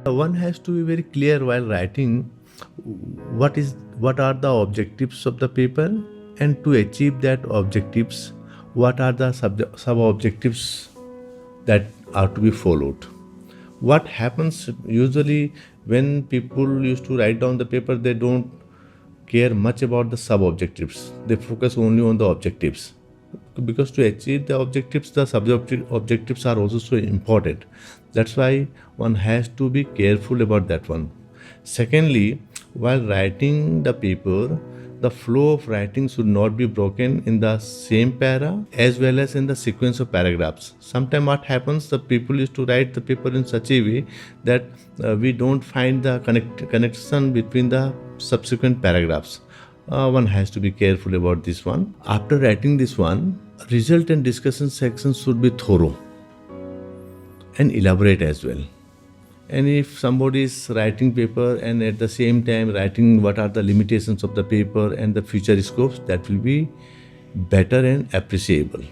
One has to be very clear while writing what are the objectives of the paper, and to achieve that objectives, what are the sub objectives that are to be followed. What happens usually when people used to write down the paper, they don't care much about the sub objectives. They focus only on the objectives, because to achieve the objectives, the objectives are also so important. That's why one has to be careful about that one. Secondly, while writing the paper, the flow of writing should not be broken in the same para as well as in the sequence of paragraphs. Sometimes what happens, the people used to write the paper in such a way that we don't find the connection between the subsequent paragraphs. One has to be careful about this one. After writing this one, result and discussion sections should be thorough and elaborate as well. And if somebody is writing paper and at the same time writing what are the limitations of the paper and the future scopes, that will be better and appreciable.